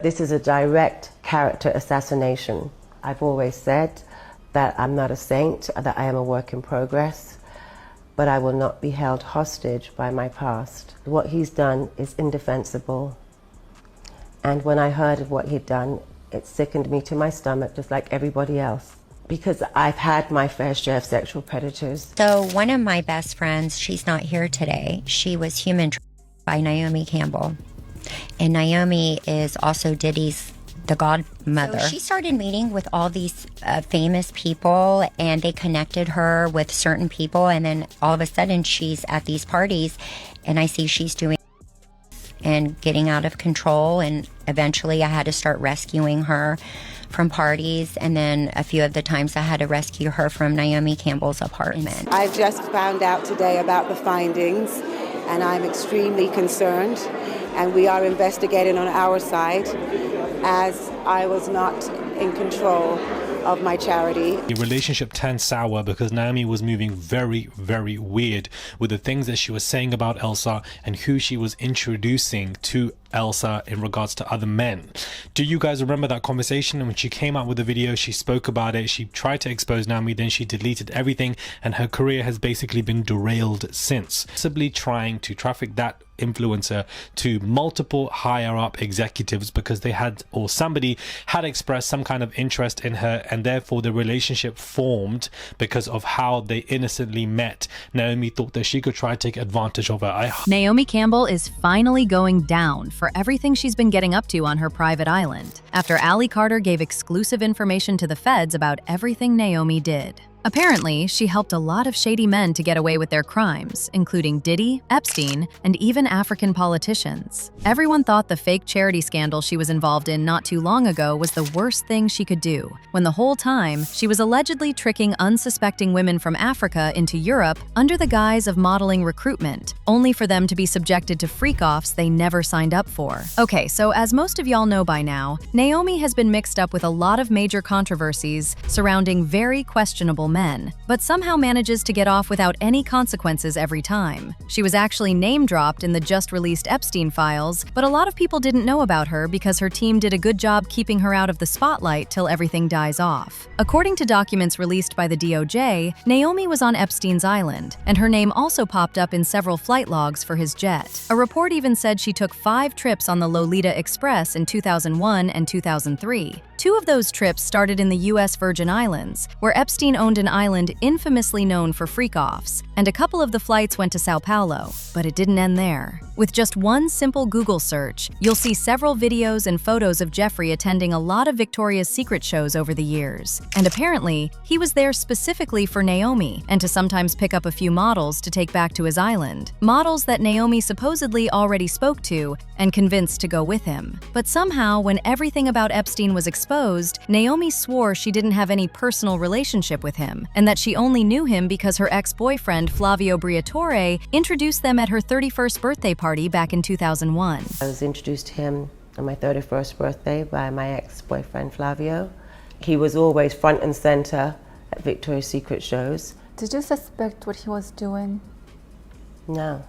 This is a direct character assassination. I've always said that I'm not a saint, that I am a work in progress, but I will not be held hostage by my past. What he's done is indefensible. And when I heard of what he'd done, it sickened me to my stomach, just like everybody else, because I've had my fair share of sexual predators. So one of my best friends, she's not here today. She was human trafficked by Naomi Campbell. And Naomi is also Diddy's the godmother. So she started meeting with all these famous people, and they connected her with certain people. And then all of a sudden she's at these parties, and I see she's doing and getting out of control. And eventually I had to start rescuing her from parties. And then a few of the times I had to rescue her from Naomi Campbell's apartment. I just found out today about the findings, and I'm extremely concerned. And we are investigating on our side, as I was not in control of my charity. The relationship turned sour because Naomi was moving very, very weird with the things that she was saying about Elsa and who she was introducing to Elsa in regards to other men. Do you guys remember that conversation? And when she came out with the video, she spoke about it. She tried to expose Naomi, then she deleted everything, and her career has basically been derailed since. Possibly trying to traffic that influencer to multiple higher up executives because they had, or somebody had expressed some kind of interest in her, and therefore the relationship formed because of how they innocently met. Naomi thought that she could try to take advantage of her. Naomi Campbell is finally going down for everything she's been getting up to on her private island, after Ally Carter gave exclusive information to the feds about everything Naomi did. Apparently, she helped a lot of shady men to get away with their crimes, including Diddy, Epstein, and even African politicians. Everyone thought the fake charity scandal she was involved in not too long ago was the worst thing she could do, when the whole time, she was allegedly tricking unsuspecting women from Africa into Europe under the guise of modeling recruitment, only for them to be subjected to freak-offs they never signed up for. Okay, so as most of y'all know by now, Naomi has been mixed up with a lot of major controversies surrounding very questionable men, but somehow manages to get off without any consequences every time. She was actually name-dropped in the just-released Epstein files, but a lot of people didn't know about her because her team did a good job keeping her out of the spotlight till everything dies off. According to documents released by the DOJ, Naomi was on Epstein's island, and her name also popped up in several flight logs for his jet. A report even said she took 5 trips on the Lolita Express in 2001 and 2003. 2 of those trips started in the U.S. Virgin Islands, where Epstein owned an island infamously known for freak-offs, and a couple of the flights went to Sao Paulo, but it didn't end there. With just one simple Google search, you'll see several videos and photos of Jeffrey attending a lot of Victoria's Secret shows over the years. And apparently, he was there specifically for Naomi, and to sometimes pick up a few models to take back to his island. Models that Naomi supposedly already spoke to and convinced to go with him. But somehow, when everything about Epstein was exposed, Naomi swore she didn't have any personal relationship with him, and that she only knew him because her ex-boyfriend Flavio Briatore introduced them at her 31st birthday party back in 2001. I was introduced to him on my 31st birthday by my ex-boyfriend Flavio. He was always front and center at Victoria's Secret shows. Did you suspect what he was doing? No.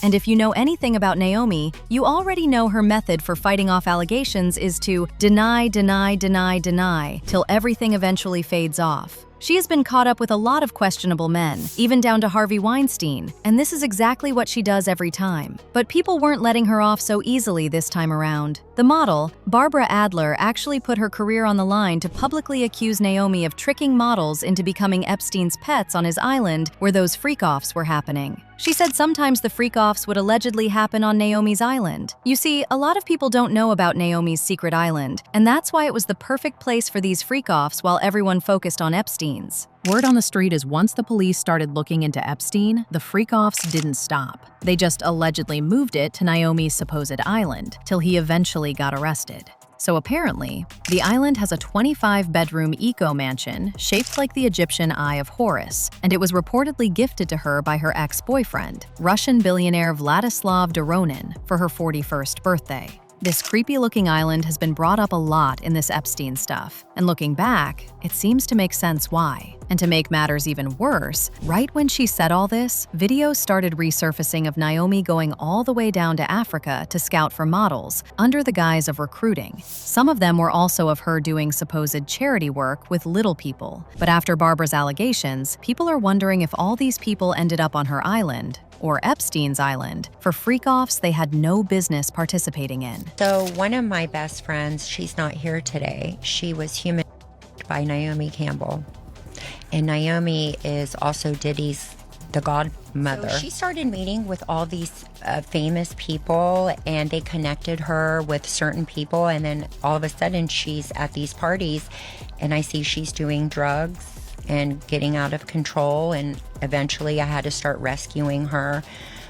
And if you know anything about Naomi, you already know her method for fighting off allegations is to deny, deny, deny, deny, till everything eventually fades off. She has been caught up with a lot of questionable men, even down to Harvey Weinstein, and this is exactly what she does every time. But people weren't letting her off so easily this time around. The model, Barbara Adler, actually put her career on the line to publicly accuse Naomi of tricking models into becoming Epstein's pets on his island where those freak-offs were happening. She said sometimes the freak-offs would allegedly happen on Naomi's island. You see, a lot of people don't know about Naomi's secret island, and that's why it was the perfect place for these freak-offs while everyone focused on Epstein's. Word on the street is once the police started looking into Epstein, the freak-offs didn't stop. They just allegedly moved it to Naomi's supposed island, till he eventually got arrested. So apparently, the island has a 25-bedroom eco-mansion shaped like the Egyptian Eye of Horus, and it was reportedly gifted to her by her ex-boyfriend, Russian billionaire Vladislav Doronin, for her 41st birthday. This creepy-looking island has been brought up a lot in this Epstein stuff, and looking back, it seems to make sense why. And to make matters even worse, right when she said all this, videos started resurfacing of Naomi going all the way down to Africa to scout for models, under the guise of recruiting. Some of them were also of her doing supposed charity work with little people. But after Barbara's allegations, people are wondering if all these people ended up on her island, or Epstein's island, for freak-offs they had no business participating in. So one of my best friends, she's not here today. She was human by Naomi Campbell. And Naomi is also Diddy's the godmother. So she started meeting with all these famous people, and they connected her with certain people, and then all of a sudden she's at these parties, and I see she's doing drugs and getting out of control, and eventually I had to start rescuing her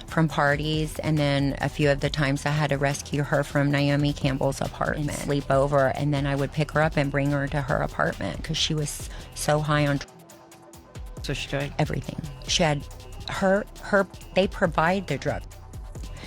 from parties, and then a few of the times I had to rescue her from Naomi Campbell's apartment, sleep over, and then I would pick her up and bring her to her apartment because she was so high on So she tried everything. She had they provide the drug.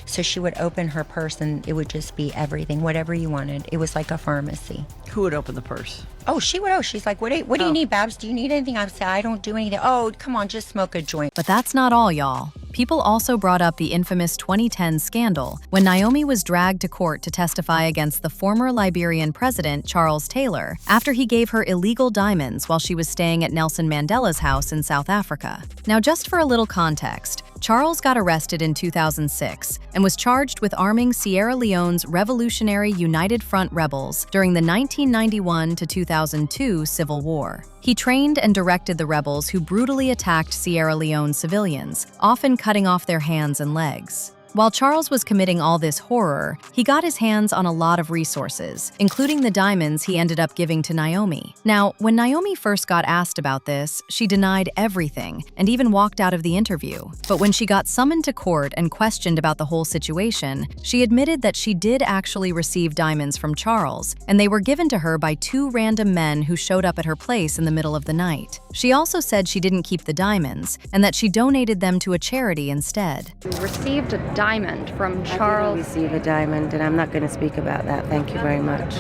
So she would open her purse and it would just be everything, whatever you wanted. It was like a pharmacy. Who would open the purse? Oh, she would. Oh, she's like, what do you need, Babs? Do you need anything? I would say, I don't do anything. Oh, come on, just smoke a joint. But that's not all, y'all. People also brought up the infamous 2010 scandal when Naomi was dragged to court to testify against the former Liberian president, Charles Taylor, after he gave her illegal diamonds while she was staying at Nelson Mandela's house in South Africa. Now, just for a little context, Charles got arrested in 2006 and was charged with arming Sierra Leone's Revolutionary United Front rebels during the 1991 to 2002 Civil War. He trained and directed the rebels who brutally attacked Sierra Leone civilians, often cutting off their hands and legs. While Charles was committing all this horror, he got his hands on a lot of resources, including the diamonds he ended up giving to Naomi. Now, when Naomi first got asked about this, she denied everything and even walked out of the interview. But when she got summoned to court and questioned about the whole situation, she admitted that she did actually receive diamonds from Charles, and they were given to her by two random men who showed up at her place in the middle of the night. She also said she didn't keep the diamonds and that she donated them to a charity instead. You received a diamond from Charles. I didn't receive a diamond, and I'm not going to speak about that. Thank you very much.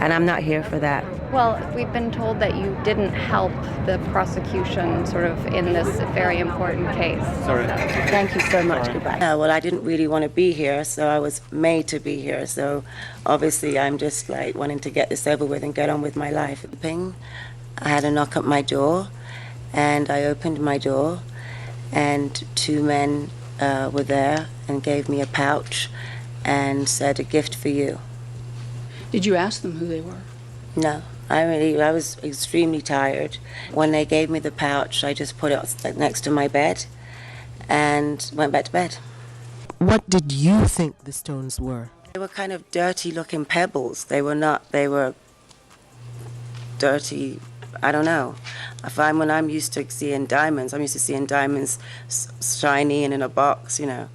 And I'm not here for that. Well, we've been told that you didn't help the prosecution sort of in this very important case. Sorry. Thank you so much. Goodbye. Well, I didn't really want to be here, so I was made to be here. So obviously I'm just like wanting to get this over with and get on with my life. Ping. I had a knock at my door, and I opened my door, and two men were there and gave me a pouch and said, "A gift for you." Did you ask them who they were? No, I was extremely tired. When they gave me the pouch, I just put it next to my bed and went back to bed. What did you think the stones were? They were kind of dirty-looking pebbles. They were dirty. I don't know. When I'm used to seeing diamonds, I'm used to seeing diamonds shiny and in a box, you know.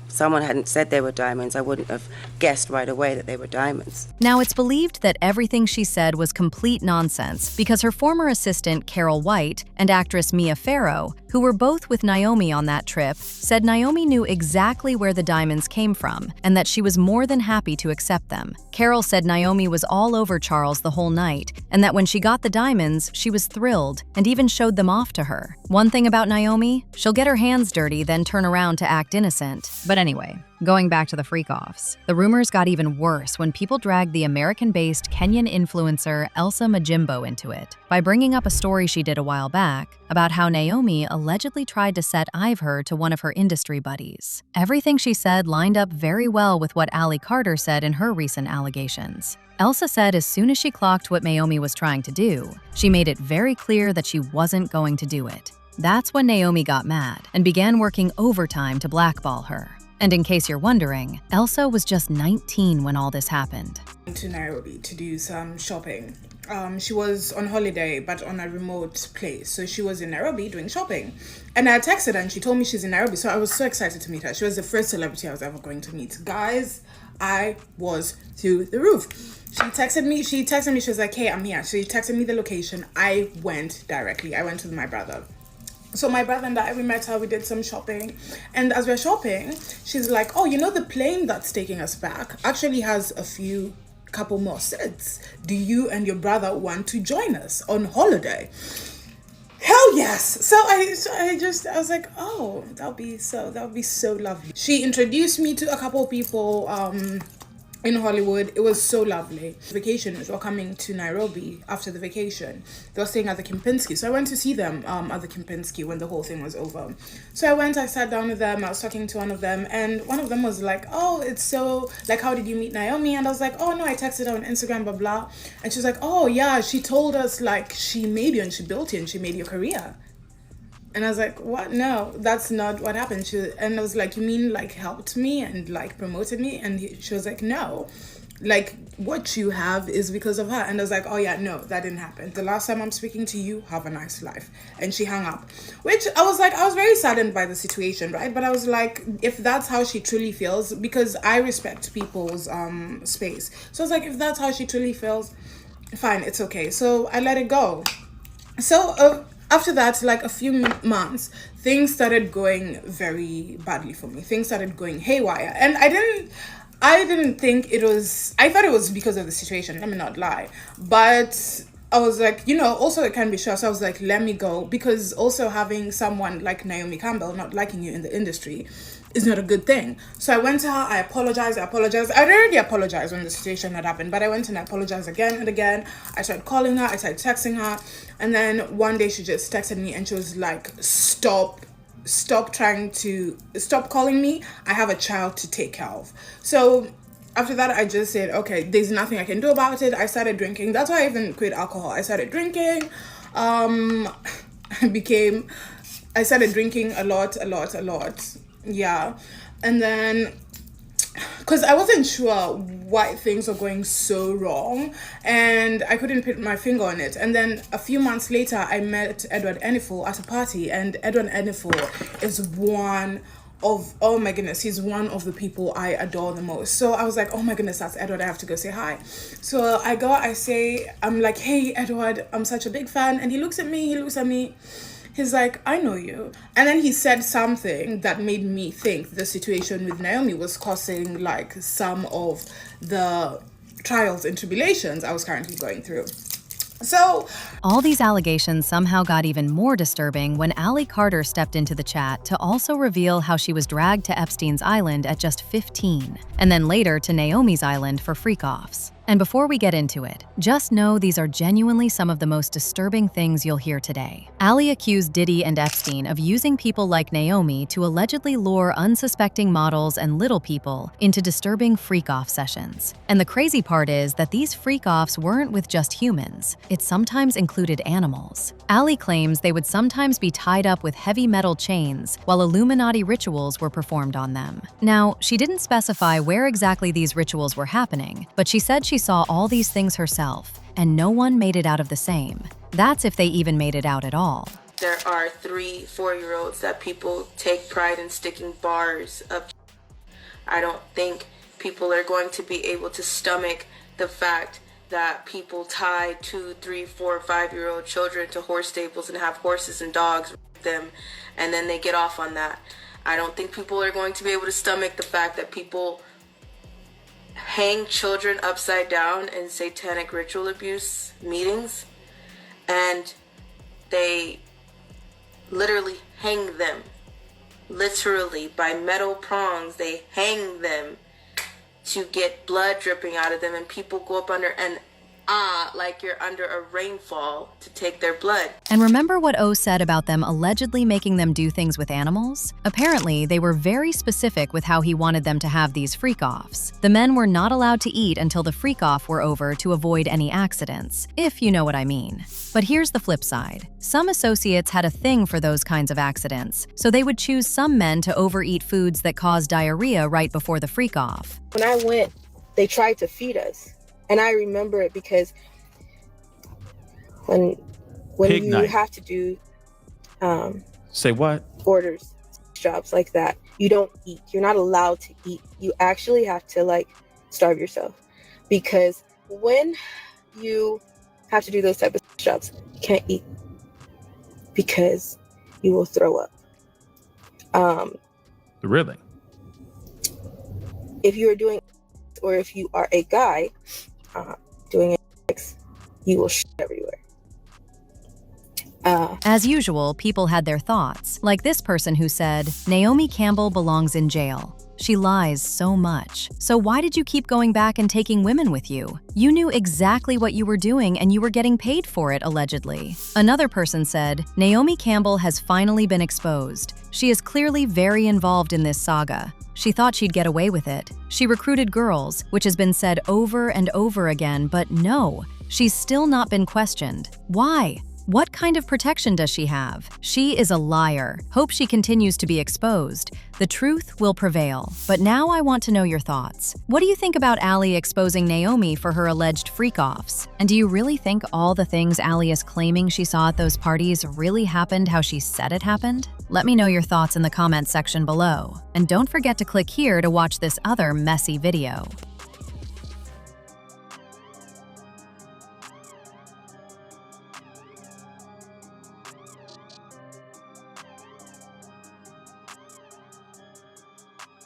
Someone hadn't said they were diamonds, I wouldn't have guessed right away that they were diamonds. Now, it's believed that everything she said was complete nonsense because her former assistant, Carol White, and actress Mia Farrow, who were both with Naomi on that trip, said Naomi knew exactly where the diamonds came from and that she was more than happy to accept them. Carol said Naomi was all over Charles the whole night and that when she got the diamonds, she was thrilled and even showed them off to her. One thing about Naomi, she'll get her hands dirty, then turn around to act innocent. But anyway, going back to the freak-offs, the rumors got even worse when people dragged the American-based Kenyan influencer Elsa Majimbo into it by bringing up a story she did a while back about how Naomi allegedly tried to set her to one of her industry buddies. Everything she said lined up very well with what Ali Carter said in her recent allegations. Elsa said as soon as she clocked what Naomi was trying to do, she made it very clear that she wasn't going to do it. That's when Naomi got mad and began working overtime to blackball her. And in case you're wondering, Elsa was just 19 when all this happened. To Nairobi to do some shopping. She was on holiday, but on a remote place. So she was in Nairobi doing shopping. And I texted her and she told me she's in Nairobi. So I was so excited to meet her. She was the first celebrity I was ever going to meet. Guys, I was through the roof. She texted me, she was like, "Hey, I'm here." She texted me the location. I went directly. I went with my brother. So my brother and I, we met her, we did some shopping. And as we're shopping, she's like, oh, you know, the plane that's taking us back actually has couple more seats. Do you and your brother want to join us on holiday? Hell yes. So I was like, oh, that would be so lovely. She introduced me to a couple of people in Hollywood. It was so lovely. Vacation, we were coming to Nairobi after the vacation. They were staying at the Kempinski. So I went to see them at the Kempinski when the whole thing was over. So I sat down with them. I was talking to one of them, and one of them was like, oh, it's so, like, how did you meet Naomi? And I was like, oh, no, I texted her on Instagram, blah, blah. And she was like, oh, yeah, she told us, like, she made you and she built you and she made your career. And I was like, what? No, that's not what happened. And I was like, you mean like helped me and like promoted me? And she was like, no, like what you have is because of her. And I was like, oh yeah, no, that didn't happen. The last time I'm speaking to you, have a nice life. And she hung up, which I was very saddened by the situation, right? But I was like, if that's how she truly feels, because I respect people's space. So I was like, if that's how she truly feels, fine, it's okay. So I let it go. So after that, like a few months, things started going very badly for me. Things started going haywire. And I didn't think I thought it was because of the situation, let me not lie. But I was like, you know, also it can be sure. So I was like, let me go. Because also having someone like Naomi Campbell not liking you in the industry is not a good thing. So I went to her, I apologized. I'd already apologized when the situation had happened, but I went and I apologized again and again. I started calling her, I started texting her, and then one day she just texted me and she was like, stop calling me. I have a child to take care of. So after that, I just said, okay, there's nothing I can do about it. I started drinking. That's why I even quit alcohol. I started drinking. I started drinking a lot. Yeah. And then, because I wasn't sure why things were going so wrong and I couldn't put my finger on it. And then a few months later, I met Edward Enifel at a party, and Edward Enifel is oh my goodness, he's one of the people I adore the most. So I was like, oh my goodness, that's Edward, I have to go say hi. So I'm like, hey Edward, I'm such a big fan. And he looks at me, he's like, I know you. And then he said something that made me think the situation with Naomi was causing like some of the trials and tribulations I was currently going through. So all these allegations somehow got even more disturbing when Ali Carter stepped into the chat to also reveal how she was dragged to Epstein's island at just 15, and then later to Naomi's island for freak-offs. And before we get into it, just know these are genuinely some of the most disturbing things you'll hear today. Ali accused Diddy and Epstein of using people like Naomi to allegedly lure unsuspecting models and little people into disturbing freak-off sessions. And the crazy part is that these freak-offs weren't with just humans. It sometimes included animals. Ali claims they would sometimes be tied up with heavy metal chains while Illuminati rituals were performed on them. Now, she didn't specify where exactly these rituals were happening, but she said she saw all these things herself, and no one made it out of the same. That's if they even made it out at all. There are 3-4-year-olds that people take pride in sticking bars up. I don't think people are going to be able to stomach the fact that people tie 2, 3, 4, 5-year-old children to horse stables and have horses and dogs with them, and then they get off on that. I don't think people are going to be able to stomach the fact that people hang children upside down in satanic ritual abuse meetings, and they literally hang them. Literally, by metal prongs, they hang them to get blood dripping out of them, and people go up under and like you're under a rainfall to take their blood. And remember what O said about them allegedly making them do things with animals? Apparently, they were very specific with how he wanted them to have these freak-offs. The men were not allowed to eat until the freak-off were over to avoid any accidents, if you know what I mean. But here's the flip side. Some associates had a thing for those kinds of accidents, so they would choose some men to overeat foods that caused diarrhea right before the freak-off. When I went, they tried to feed us. And I remember it because when Pig you night. have to do Say what? orders, jobs like that, you don't eat. You're not allowed to eat. You actually have to like starve yourself, because when you have to do those type of jobs, you can't eat because you will throw up. Really? If you are doing, or if you are a guy doing sex, you will shit everywhere. As usual, people had their thoughts, like this person who said, Naomi Campbell belongs in jail. She lies so much. So why did you keep going back and taking women with you? You knew exactly what you were doing and you were getting paid for it, allegedly. Another person said, Naomi Campbell has finally been exposed. She is clearly very involved in this saga. She thought she'd get away with it. She recruited girls, which has been said over and over again, but no, she's still not been questioned. Why? What kind of protection does she have? She is a liar. Hope she continues to be exposed. The truth will prevail. But now I want to know your thoughts. What do you think about Allie exposing Naomi for her alleged freak-offs? And do you really think all the things Allie is claiming she saw at those parties really happened how she said it happened? Let me know your thoughts in the comments section below. And don't forget to click here to watch this other messy video.